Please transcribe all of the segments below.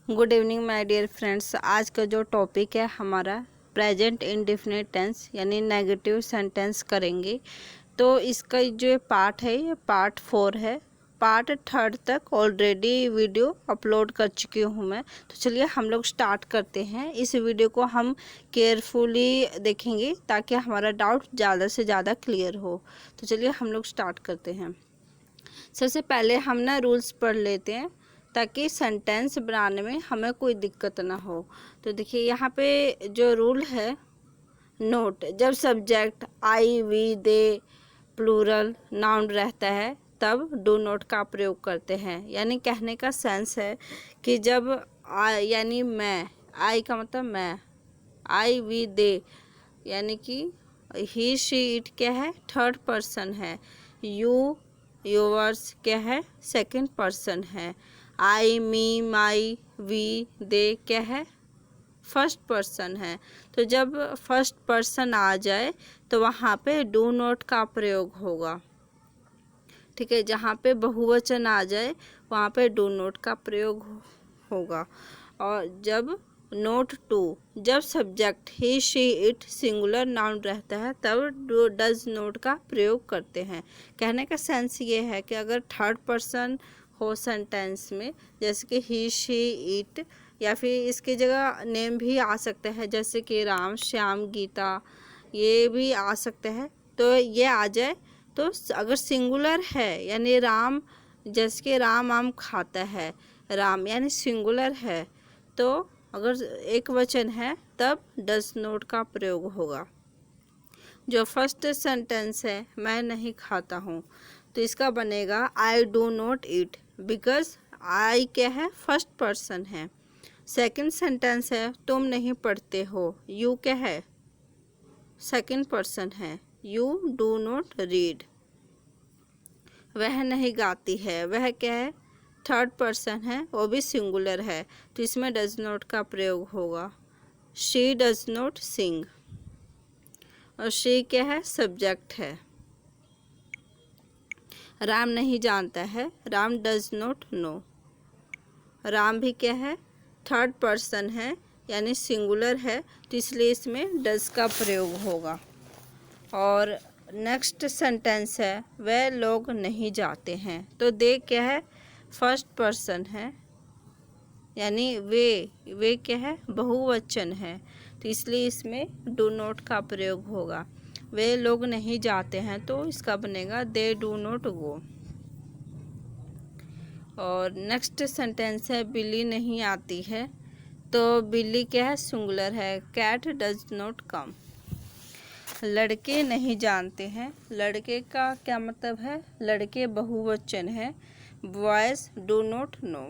Good evening my dear friends. आज का जो टॉपिक है हमारा प्रेजेंट इंडेफिनिट टेंस यानी नेगेटिव सेंटेंस करेंगे। तो इसका जो पार्ट है ये पार्ट 4 है। पार्ट 3 तक ऑलरेडी वीडियो अपलोड कर चुकी हूँ मैं। तो चलिए हम लोग स्टार्ट करते हैं। इस वीडियो को हम केयरफुली देखेंगे ताकि हमारा डाउट ज़्यादा से ज़्यादा क्लियर हो। तो चलिए हम लोग स्टार्ट करते हैं। सबसे पहले हम ना रूल्स पढ़ लेते हैं ताकि सेंटेंस बनाने में हमें कोई दिक्कत ना हो। तो देखिए यहाँ पे जो रूल है, नोट जब subject I we they plural noun रहता है तब डू नोट का प्रयोग करते हैं। यानी कहने का सेंस है कि जब यानी मैं, आई का मतलब मैं, आई वी दे यानी कि ही शी इट क्या है, थर्ड पर्सन है। यू योवर्स क्या है, सेकंड पर्सन है। आई मी माई वी दे क्या है, फर्स्ट पर्सन है। तो जब फर्स्ट पर्सन आ जाए तो वहाँ पे डू नॉट का प्रयोग होगा। ठीक है, जहाँ पे बहुवचन आ जाए वहाँ पे डू नॉट का प्रयोग होगा। और जब नोट टू, जब subject he she it singular noun रहता है तब डज नोट का प्रयोग करते हैं। कहने का सेंस ये है कि अगर थर्ड पर्सन हो सेंटेंस में, जैसे कि ही शी इट, या फिर इसकी जगह नेम भी आ सकते हैं जैसे कि राम श्याम गीता, ये भी आ सकते हैं। तो ये आ जाए तो अगर सिंगुलर है यानी राम, जैसे कि राम आम खाता है, राम यानी सिंगुलर है। तो अगर एक वचन है तब डज नॉट का प्रयोग होगा। जो फर्स्ट सेंटेंस है मैं नहीं खाता हूँ, तो इसका बनेगा I do not eat, because I क्या है, फर्स्ट पर्सन है। सेकंड सेंटेंस है तुम नहीं पढ़ते हो, यू क्या है, सेकंड पर्सन है। You do not read. वह नहीं गाती है, वह क्या है, थर्ड पर्सन है, वो भी सिंगुलर है, तो इसमें डज नॉट का प्रयोग होगा। शी डज नॉट सिंग, और शी क्या है, सब्जेक्ट है। राम नहीं जानता है, Ram does not know. Ram भी क्या है, थर्ड पर्सन है यानी सिंगुलर है, तो इसलिए इसमें डज का प्रयोग होगा। और नेक्स्ट सेंटेंस है वह लोग नहीं जाते हैं, तो दे क्या है, फर्स्ट पर्सन है यानी वे क्या है, बहुवचन है, तो इसलिए इसमें डू नॉट का प्रयोग होगा। वे लोग नहीं जाते हैं तो इसका बनेगा दे डू नॉट गो। और नेक्स्ट सेंटेंस है बिल्ली नहीं आती है, तो बिल्ली क्या है, सिंगुलर है। Cat does not come. लड़के नहीं जानते हैं, लड़के का क्या मतलब है, लड़के बहुवचन है। Boys do not know.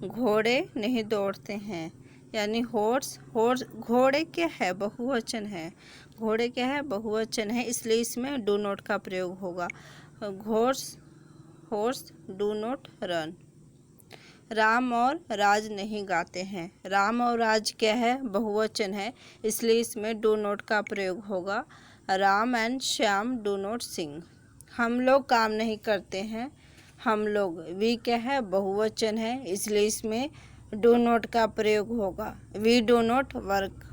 घोड़े नहीं दौड़ते हैं यानी हॉर्स घोड़े क्या है, बहुवचन है। घोड़े क्या है, बहुवचन है, इसलिए इसमें डू नॉट का प्रयोग होगा। Horse do not run. Ram और राज नहीं गाते हैं, राम और राज क्या है, बहुवचन है, इसलिए इसमें डू नॉट का प्रयोग होगा। Ram and Shyam do not sing. हम लोग काम नहीं करते हैं, हम लोग वी क्या है, बहुवचन है, इसलिए इसमें डू नॉट का प्रयोग होगा। We do not work.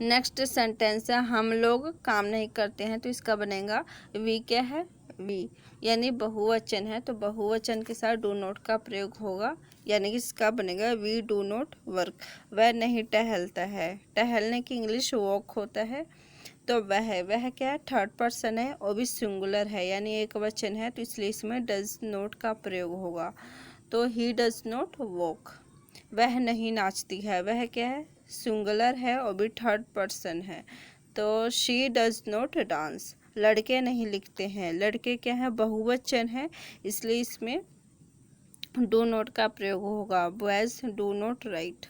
Next sentence है हम लोग काम नहीं करते हैं, तो इसका बनेगा वी क्या है, वी यानी बहुवचन है, तो बहुवचन के साथ डू नॉट का प्रयोग होगा, यानी कि इसका बनेगा वी डू नॉट वर्क। वह नहीं टहलता है, टहलने की इंग्लिश वॉक होता है, तो वह क्या है, थर्ड पर्सन है, वो भी सिंगुलर है यानी एक वचन है, तो इसलिए इसमें डज नॉट का प्रयोग होगा। तो ही डज नॉट वॉक। वह नहीं नाचती है, वह क्या है, सिंगुलर है और भी थर्ड पर्सन है, तो शी डज नॉट डांस। लड़के नहीं लिखते हैं, लड़के क्या है, बहुवचन है, इसलिए इसमें डू नॉट का प्रयोग होगा। Boys do not right.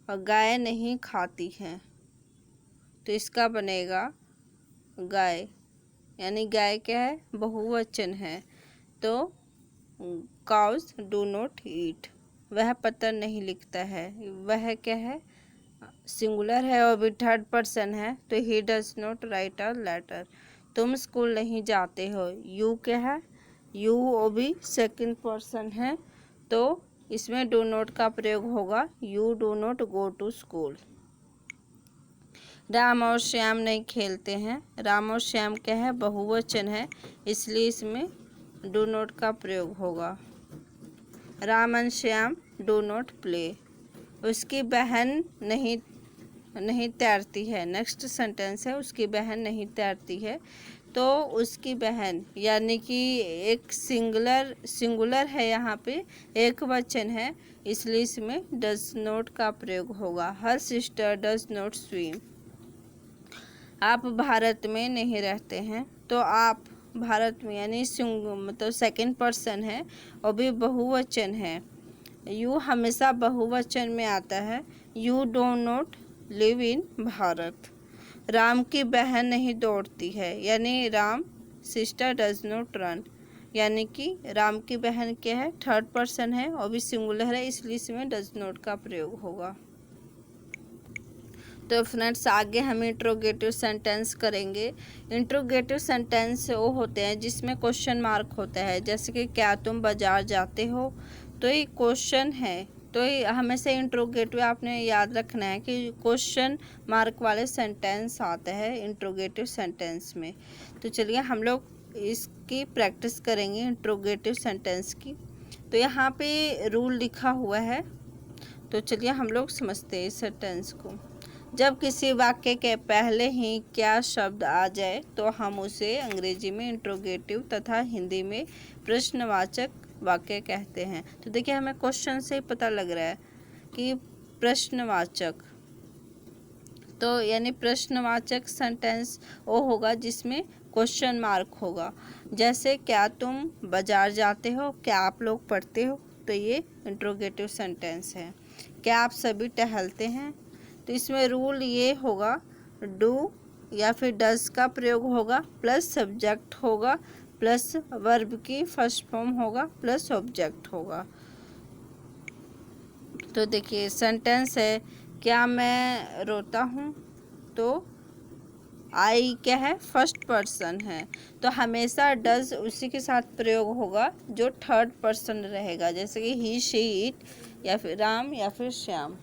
और गाय नहीं खाती है, तो इसका बनेगा गाय यानी गाय क्या है, बहुवचन है, तो काउज डू नॉट ईट। वह पत्र नहीं लिखता है, वह क्या है, सिंगुलर है और भी थर्ड पर्सन है, तो he does not write a letter. तुम स्कूल नहीं जाते हो। यू क्या है, यू वो भी सेकंड पर्सन है, तो इसमें डू नॉट का प्रयोग होगा, you do not go to school. Ram और श्याम नहीं खेलते हैं। राम और श्याम क्या है, बहुवचन है, इसलिए इसमें डू नॉट का प्रयोग होगा। Ram and Shyam do not play. उसकी बहन नहीं तैरती है। नेक्स्ट सेंटेंस है उसकी बहन नहीं तैरती है, तो उसकी बहन यानी कि एक सिंगुलर है, यहाँ पे एक वचन है, इसलिए इसमें डज नॉट का प्रयोग होगा। Her sister does not swim. आप भारत में नहीं रहते हैं, तो आप भारत में यानी मतलब सेकंड पर्सन है और भी बहुवचन है। यू हमेशा बहुवचन में आता है, you do not live in Bharat. Ram की बहन नहीं दौड़ती है, यानी Ram sister does not run, यानी कि राम की बहन क्या है, थर्ड पर्सन है और भी सिंगुलर है, इसलिए इसमें डज नॉट का प्रयोग होगा। तो फ्रेंड्स आगे हम इंट्रोगेटिव सेंटेंस करेंगे। इंट्रोगेटिव सेंटेंस वो होते हैं जिसमें क्वेश्चन मार्क होता है, जैसे कि क्या तुम बाजार जाते हो, तो ये क्वेश्चन है, तो ये हमेशा इंट्रोगेटिव आपने याद रखना है कि क्वेश्चन मार्क वाले सेंटेंस आते हैं इंट्रोगेटिव सेंटेंस में। तो चलिए हम लोग इसकी प्रैक्टिस करेंगे इंट्रोगेटिव सेंटेंस की। तो यहाँ पे रूल लिखा हुआ है, तो चलिए हम लोग समझते हैं इस सेंटेंस को। जब किसी वाक्य के पहले ही क्या शब्द आ जाए तो हम उसे अंग्रेजी में इंट्रोगेटिव तथा हिंदी में प्रश्नवाचक वाक्य कहते हैं। तो देखिए हमें क्वेश्चन से ही पता लग रहा है कि प्रश्नवाचक, तो यानी प्रश्नवाचक सेंटेंस वो होगा जिसमें क्वेश्चन मार्क होगा। जैसे क्या तुम बाजार जाते हो, क्या आप लोग पढ़ते हो, तो ये इंट्रोगेटिव सेंटेंस है। क्या आप सभी टहलते हैं, तो इसमें रूल ये होगा, डू या फिर डज का प्रयोग होगा, प्लस सब्जेक्ट होगा, प्लस वर्ब की फर्स्ट फॉर्म होगा, प्लस ऑब्जेक्ट होगा। तो देखिए सेंटेंस है, क्या मैं रोता हूँ, तो आई क्या है, फर्स्ट पर्सन है, तो हमेशा डज उसी के साथ प्रयोग होगा जो थर्ड पर्सन रहेगा, जैसे कि ही शी इट या फिर राम या फिर श्याम।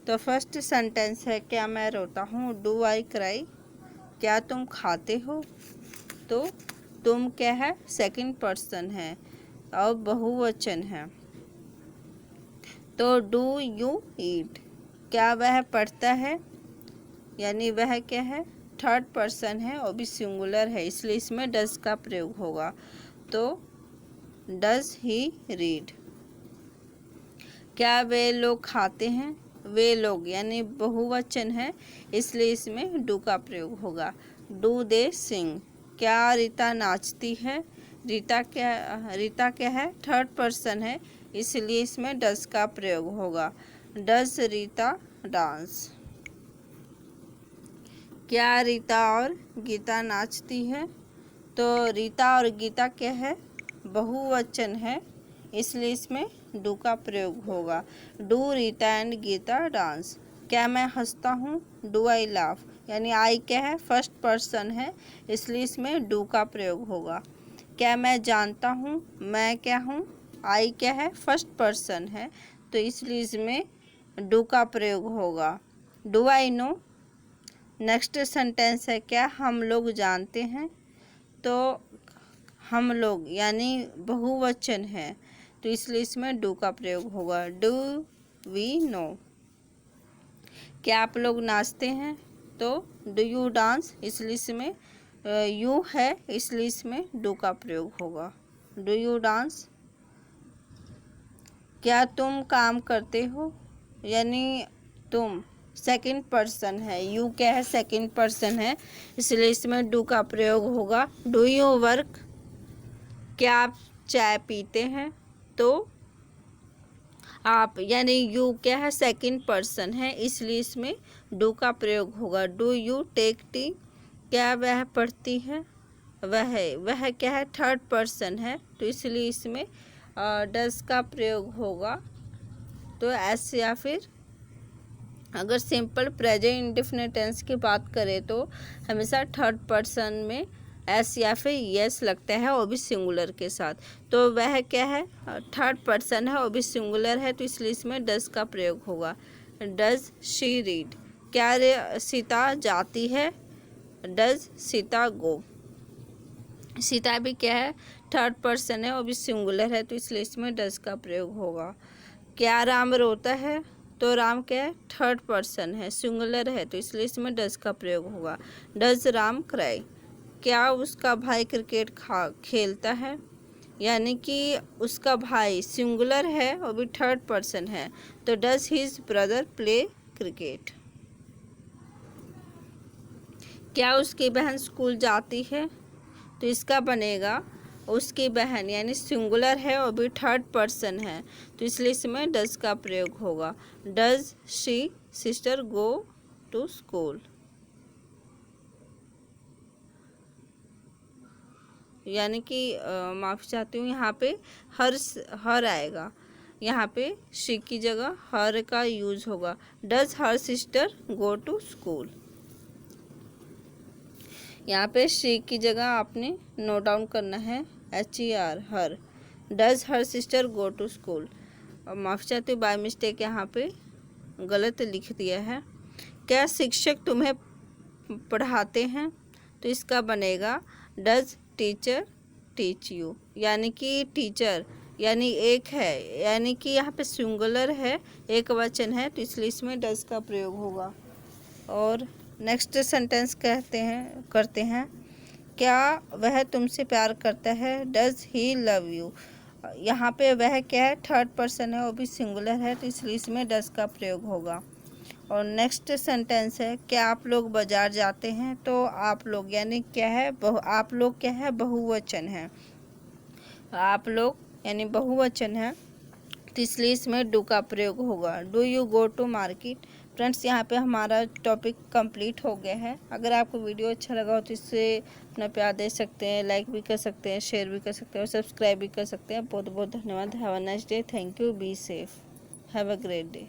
तो फर्स्ट सेंटेंस है, क्या मैं रोता हूँ, डू आई क्राई। क्या तुम खाते हो, तो तुम क्या है, सेकंड पर्सन है और बहुवचन है। तो डू यू ईट। क्या वह पढ़ता है, यानी वह क्या है, थर्ड पर्सन है और भी सिंगुलर है, इसलिए इसमें डज का प्रयोग होगा। तो डज ही रीड। क्या वे लोग खाते हैं, वे लोग यानी बहुवचन है, इसलिए इसमें डू का प्रयोग होगा। डू दे सिंग। क्या रीता नाचती है, रीता क्या है, थर्ड पर्सन है, इसलिए इसमें डज का प्रयोग होगा। Does Rita dance. क्या रीता और गीता नाचती है, तो रीता और गीता क्या है, बहुवचन है, इसलिए इसमें डू का प्रयोग होगा। Do Rita and Gita dance. क्या मैं हंसता हूँ, डू आई लाफ, यानी आई क्या है, फर्स्ट पर्सन है, इसलिए इसमें डू का प्रयोग होगा। क्या मैं जानता हूँ, मैं क्या हूँ, आई क्या है, फर्स्ट पर्सन है, तो इसलिए इसमें डू का प्रयोग होगा। Do I know. Next sentence है, क्या हम लोग जानते हैं, तो हम लोग यानी बहुवचन है, तो इसलिए इसमें डू का प्रयोग होगा। Do we know. क्या आप लोग नाचते हैं, तो डू यू डांस, इसलिए इसमें यू है, इसलिए इसमें डू का प्रयोग होगा। Do you dance. क्या तुम काम करते हो, यानी तुम सेकंड पर्सन है, यू क्या है, सेकंड पर्सन है, इसलिए इसमें डू का प्रयोग होगा। Do you work. क्या आप चाय पीते हैं, तो आप यानी यू क्या है, सेकंड पर्सन है, इसलिए इसमें डू का प्रयोग होगा। Do you take tea. क्या वह पढ़ती है, वह क्या है, थर्ड पर्सन है, तो इसलिए इसमें डज का प्रयोग होगा। तो ऐसे, या फिर अगर सिंपल प्रेजेंट इंडेफिनिट टेंस की बात करें तो हमेशा थर्ड पर्सन में एस या फिर यस लगता है, वो भी सिंगुलर के साथ, तो वह क्या है, थर्ड पर्सन है, वो भी सिंगुलर है, तो इसलिए इसमें डज का प्रयोग होगा। डज शी रीड, क्या सीता जाती है, डज सीता गो। सीता भी क्या है, थर्ड पर्सन है, वो भी सिंगुलर है, तो इसलिए इसमें डज का प्रयोग होगा। क्या राम रोता है, तो राम क्या है, थर्ड पर्सन है, सिंगुलर है, तो इसलिए इसमें डज का प्रयोग होगा। डज राम क्राई, क्या उसका भाई क्रिकेट खेलता है, यानी कि उसका भाई सिंगुलर है, वो भी थर्ड पर्सन है, तो does his brother play cricket. क्या उसकी बहन स्कूल जाती है, तो इसका बनेगा उसकी बहन, यानी सिंगुलर है, वो भी थर्ड पर्सन है, तो इसलिए इसमें डज का प्रयोग होगा। Does she sister go to school, यानी कि माफ़ी चाहती हूँ, यहाँ पे हर आएगा, यहाँ पे शी की जगह हर का यूज होगा। Does her sister go to school, यहाँ पे शी की जगह आपने नोट डाउन करना है HER, her. Does her sister go to school, और माफ़ी चाहती हूँ, बाय मिस्टेक यहाँ पे गलत लिख दिया है। क्या शिक्षक तुम्हें पढ़ाते हैं, तो इसका बनेगा डज टीचर टीच यू, यानी कि टीचर यानी एक है, यानी कि यहाँ पे सिंगुलर है, एक वचन है, तो इसलिए इसमें डज का प्रयोग होगा। और नेक्स्ट सेंटेंस करते हैं, क्या वह तुमसे प्यार करता है, डज ही लव यू। यहाँ पे वह क्या है, थर्ड पर्सन है, वो भी सिंगुलर है, तो इसलिए इसमें डज का प्रयोग होगा। और नेक्स्ट सेंटेंस है, क्या आप लोग बाजार जाते हैं, तो आप लोग यानी क्या है, आप लोग क्या है, बहुवचन है, आप लोग यानी बहुवचन है, तो इसलिए इसमें डू का प्रयोग होगा। Do you go to market. Friends, यहाँ पे हमारा टॉपिक कंप्लीट हो गया है। अगर आपको वीडियो अच्छा लगा हो तो इससे अपना प्यार दे सकते हैं, लाइक भी कर सकते हैं, शेयर भी कर सकते हैं और सब्सक्राइब भी कर सकते हैं। बहुत बहुत धन्यवाद। Have a nice day. Thank you. Be safe. Have a great day.